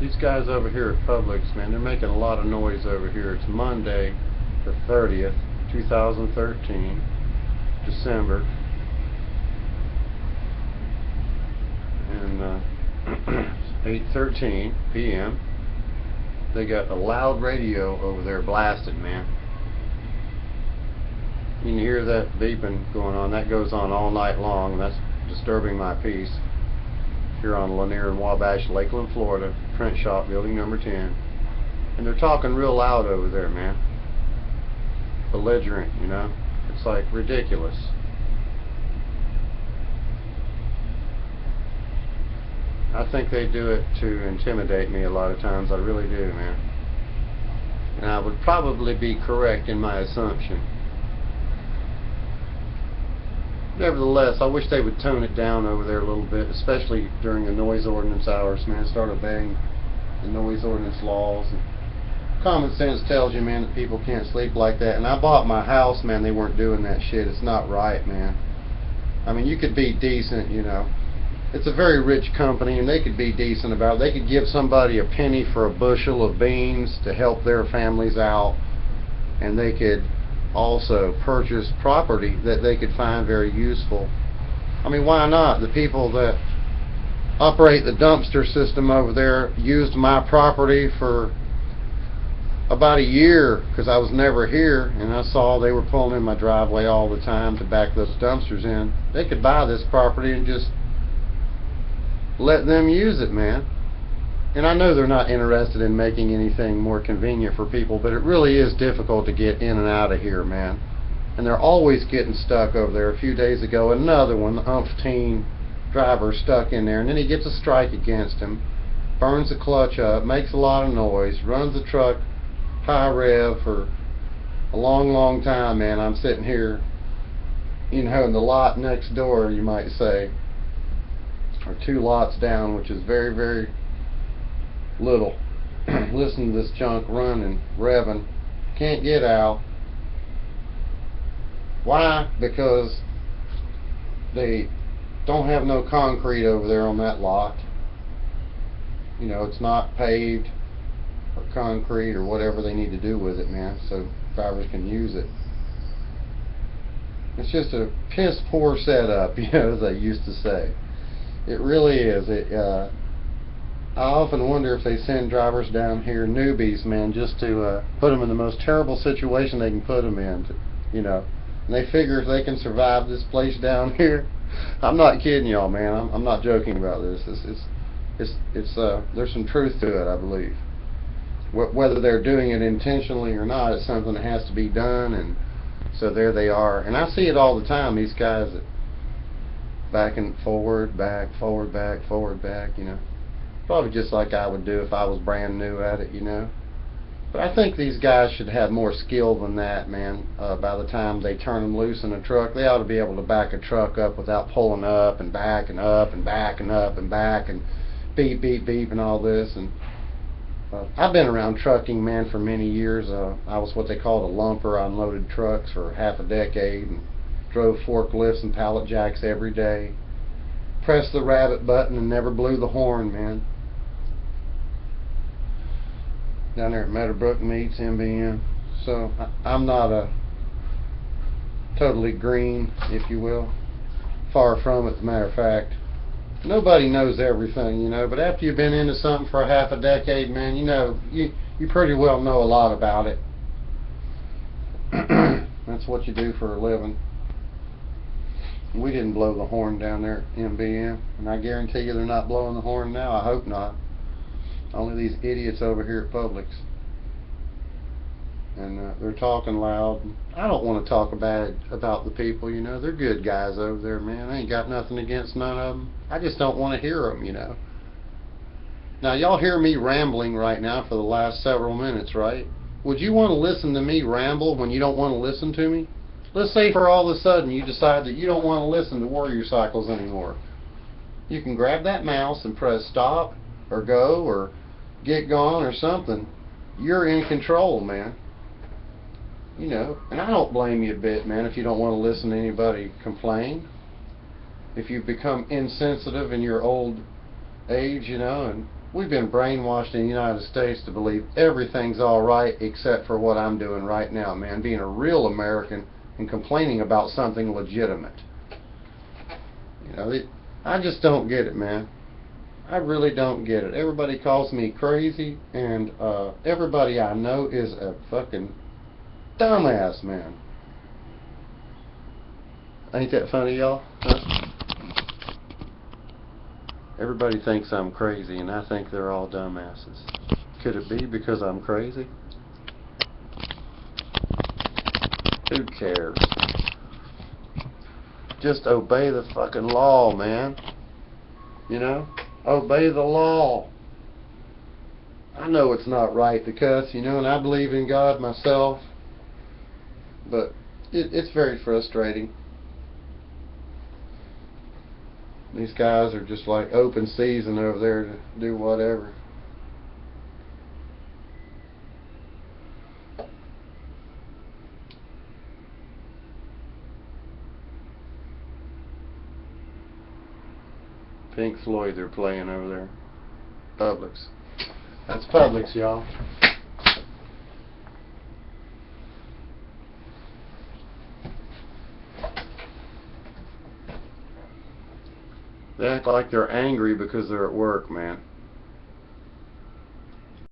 These guys over here at Publix, man, they're making a lot of noise over here. It's Monday, the 30th, 2013, December, and 8:13 p.m. They got a loud radio over there blasted, man. You can hear that beeping going on. That goes on all night long, and that's disturbing my peace. Here on Lanier and Wabash, Lakeland, Florida, print shop, building number 10. And they're talking real loud over there, man. Belligerent, you know. It's like ridiculous. I think they do it to intimidate me a lot of times. I really do, man. And I would probably be correct in my assumption. Nevertheless, I wish they would tone it down over there a little bit, especially during the noise ordinance hours, man. Start obeying the noise ordinance laws. And common sense tells you, man, that people can't sleep like that. And I bought my house, man, they weren't doing that shit. It's not right, man. I mean, you could be decent, you know. It's a very rich company, and they could be decent about it. They could give somebody a penny for a bushel of beans to help their families out, and they could also purchase property that they could find very useful. I mean, why not? The people that operate the dumpster system over there used my property for about a year because I was never here, and I saw they were pulling in my driveway all the time to back those dumpsters in. They could buy this property and just let them use it, man. And I know they're not interested in making anything more convenient for people, but it really is difficult to get in and out of here, man. And they're always getting stuck over there. A few days ago, another one, the umpteen driver, stuck in there, and then he gets a strike against him, burns the clutch up, makes a lot of noise, runs the truck high rev for a long, long time, man. I'm sitting here, you know, in the lot next door, you might say, or 2 lots down, which is very, very little. Listen to this junk running, revving, can't get out. Why? Because they don't have no concrete over there on that lot. You know, it's not paved or concrete or whatever they need to do with it, man, so drivers can use it. It's just a piss poor setup, you know, as I used to say. It really is. I often wonder if they send drivers down here, newbies, man, just to put them in the most terrible situation they can put them in, you know. And they figure if they can survive this place down here, I'm not kidding y'all, man. I'm not joking about this. There's some truth to it, I believe. Whether they're doing it intentionally or not, it's something that has to be done, and so there they are. And I see it all the time, these guys that back and forward, back, forward, back, forward, back, you know. Probably just like I would do if I was brand new at it, you know. But I think these guys should have more skill than that, man. By the time they turn them loose in a truck, they ought to be able to back a truck up without pulling up and backing up and backing up and back and beep, beep, beep and all this. And I've been around trucking, man, for many years. I was what they called a lumper. I unloaded trucks for half a decade and drove forklifts and pallet jacks every day. Pressed the rabbit button and never blew the horn, man. Down there at Meadowbrook Meats, MBM. So I'm not a totally green, if you will. Far from it, as a matter of fact. Nobody knows everything, you know, but after you've been into something for half a decade, man, you know, you pretty well know a lot about it. That's what you do for a living. We didn't blow the horn down there at MBM, and I guarantee you they're not blowing the horn now. I hope not. Only these idiots over here at Publix. And they're talking loud. I don't want to talk bad about the people, you know. They're good guys over there, man. I ain't got nothing against none of them. I just don't want to hear them, you know. Now, y'all hear me rambling right now for the last several minutes, right? Would you want to listen to me ramble when you don't want to listen to me? Let's say for all of a sudden you decide that you don't want to listen to Warrior Cycles anymore. You can grab that mouse and press stop or go or get gone or something. You're in control, man. You know, and I don't blame you a bit, man, if you don't want to listen to anybody complain. If you've become insensitive in your old age, you know, and We've been brainwashed in the United States to believe everything's alright except for what I'm doing right now, man. Being a real American and complaining about something legitimate. You know, I just don't get it, man. I really don't get it. Everybody calls me crazy, and everybody I know is a fucking dumbass, man. Ain't that funny, y'all? Huh? Everybody thinks I'm crazy, and I think they're all dumbasses. Could it be because I'm crazy? Who cares? Just obey the fucking law, man. You know? Obey the law. I know it's not right to cuss, you know, and I believe in God myself, but it's very frustrating. These guys are just like open season over there to do whatever. Pink Floyd they're playing over there. Publix. That's Publix, y'all. They act like they're angry because they're at work, man.